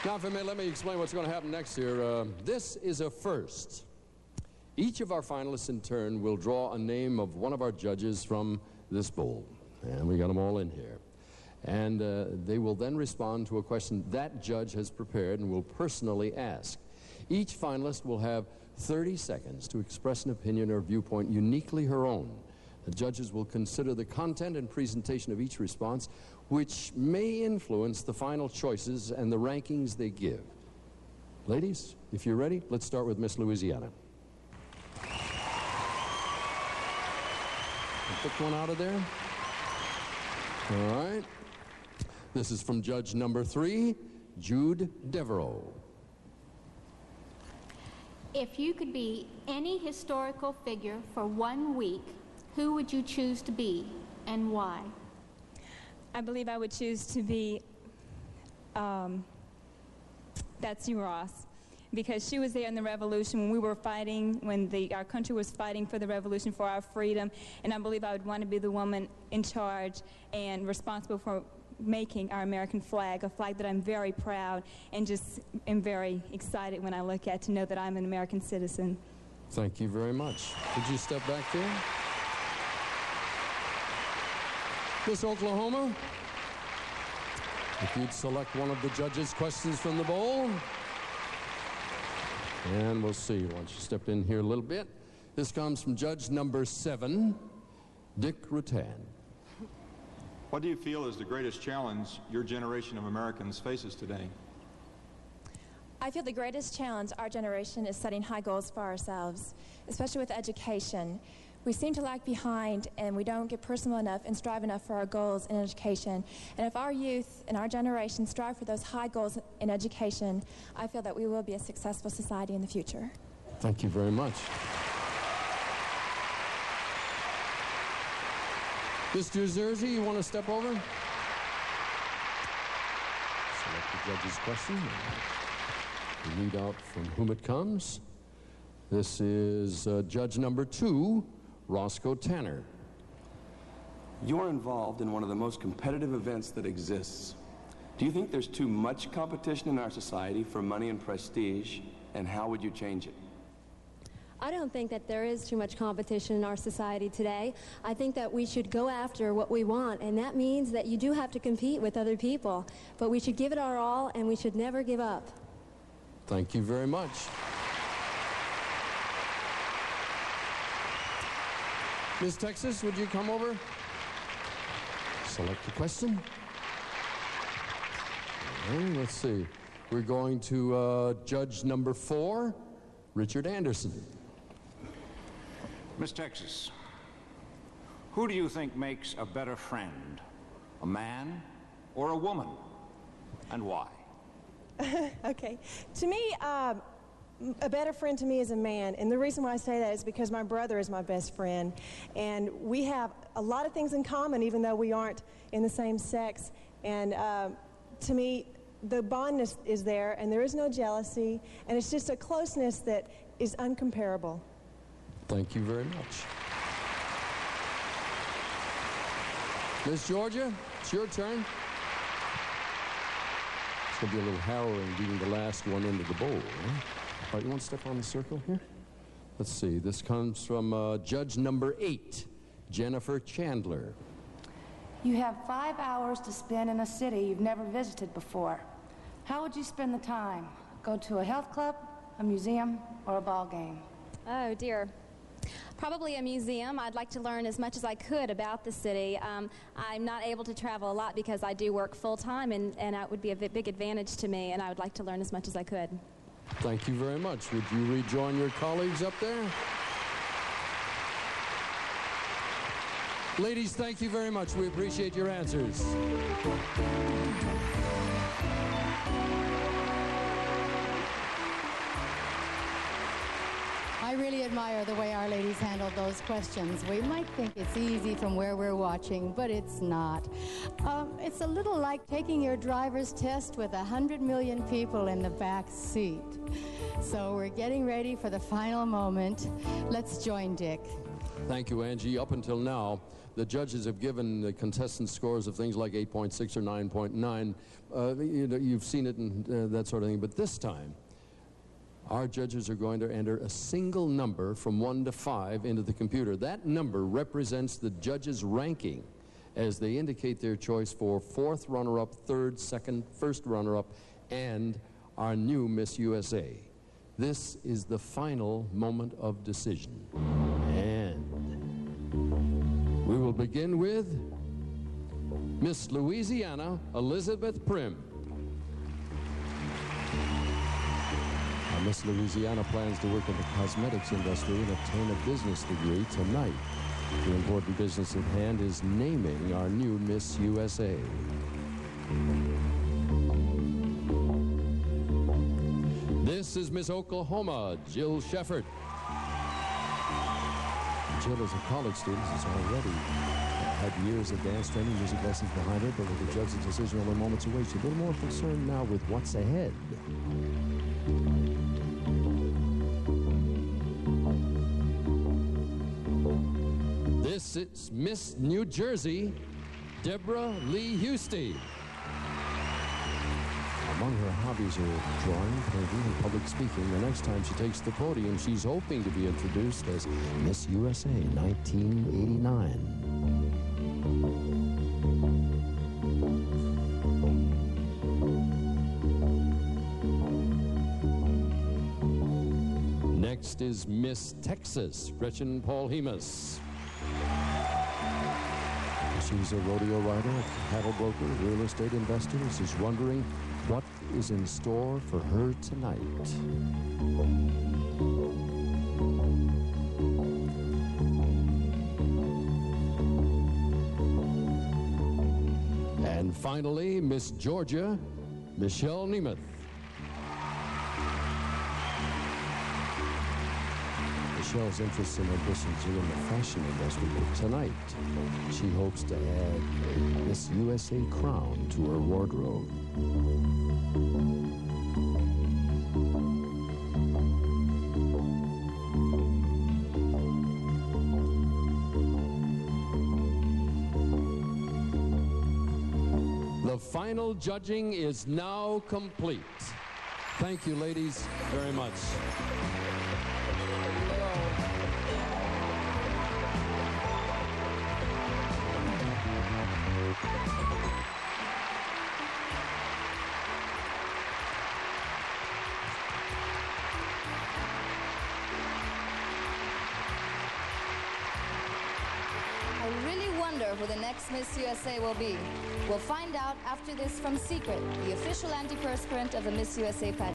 Now, if I may, let me explain what's going to happen next here. This is a first. Each of our finalists in turn will draw a name of one of our judges from this bowl. And we got them all in here. And they will then respond to a question that judge has prepared and will personally ask. Each finalist will have 30 seconds to express an opinion or viewpoint uniquely her own. The judges will consider the content and presentation of each response, which may influence the final choices and the rankings they give. Ladies, if you're ready, let's start with Miss Louisiana. Pick one out of there. All right. This is from judge number 3, Jude Devereaux. If you could be any historical figure for 1 week, who would you choose to be and why? I believe I would choose to be Betsy Ross, because she was there in the revolution when we were fighting, when our country was fighting for the revolution, for our freedom, and I believe I would want to be the woman in charge and responsible for making our American flag, a flag that I'm very proud and just am very excited when I look at, to know that I'm an American citizen. Thank you very much. Would you step back there? Miss Oklahoma, if you'd select one of the judges' questions from the bowl. And we'll see. Why don't you step in here a little bit? This comes from judge number 7, Dick Rutan. What do you feel is the greatest challenge your generation of Americans faces today? I feel the greatest challenge our generation is setting high goals for ourselves, especially with education. We seem to lag behind, and we don't get personal enough and strive enough for our goals in education. And if our youth and our generation strive for those high goals in education, I feel that we will be a successful society in the future. Thank you very much. Mr. Zerzy, you want to step over? Select the judge's question. We read out from whom it comes. This is judge number 2, Roscoe Tanner. You're involved in one of the most competitive events that exists. Do you think there's too much competition in our society for money and prestige, and how would you change it? I don't think that there is too much competition in our society today. I think that we should go after what we want, and that means that you do have to compete with other people. But we should give it our all, and we should never give up. Thank you very much. Ms. Texas, would you come over? Select the question. And let's see. We're going to judge number 4, Richard Anderson. Miss Texas, who do you think makes a better friend, a man or a woman, and why? Okay. To me, a better friend to me is a man, and the reason why I say that is because my brother is my best friend, and we have a lot of things in common, even though we aren't in the same sex. And to me, the bond is there, and there is no jealousy, and it's just a closeness that is uncomparable. Thank you very much. Miss Georgia, it's your turn. It's going to be a little harrowing being the last one into the bowl. Huh? All right, you want to step on the circle here? Let's see. This comes from judge number 8, Jennifer Chandler. You have 5 hours to spend in a city you've never visited before. How would you spend the time? Go to a health club, a museum, or a ball game? Oh, dear. Probably a museum. I'd like to learn as much as I could about the city. I'm not able to travel a lot because I do work full-time, and that would be a big advantage to me, and I would like to learn as much as I could. Thank you very much. Would you rejoin your colleagues up there? Ladies, thank you very much. We appreciate your answers. I really admire the way our ladies handled those questions. We might think it's easy from where we're watching, but it's not. It's a little like taking your driver's test with 100 million people in the back seat. So we're getting ready for the final moment. Let's join Dick. Thank you, Angie. Up until now, the judges have given the contestants scores of things like 8.6 or 9.9. You know, you've seen it and that sort of thing. But this time, our judges are going to enter a single number from 1 to 5 into the computer. That number represents the judges' ranking as they indicate their choice for 4th runner-up, 3rd, 2nd, 1st runner-up, and our new Miss USA. This is the final moment of decision. And we will begin with Miss Louisiana, Elizabeth Prim. Miss Louisiana plans to work in the cosmetics industry and obtain a business degree tonight. The important business at hand is naming our new Miss USA. This is Miss Oklahoma, Jill Shefford. Jill, as a college student, has already had years of dance training, music lessons behind her, but with the judge's decision only moments away, she's a little more concerned now with what's ahead. This is Miss New Jersey, Deborah Lee Husty. Among her hobbies are drawing, painting, and public speaking. The next time she takes the podium, she's hoping to be introduced as Miss USA 1989. Next is Miss Texas, Gretchen Paul Hemus. She's a rodeo rider, a cattle broker, a real estate investor. She's wondering what is in store for her tonight. And finally, Miss Georgia, Michelle Nemeth. Michelle's interests and ambitions are in the fashion industry, but tonight she hopes to add a Miss USA crown to her wardrobe. The final judging is now complete. Thank you, ladies, very much. I really wonder who the next Miss USA will be. We'll find out after this from Secret, the official antiperspirant of the Miss USA pageant.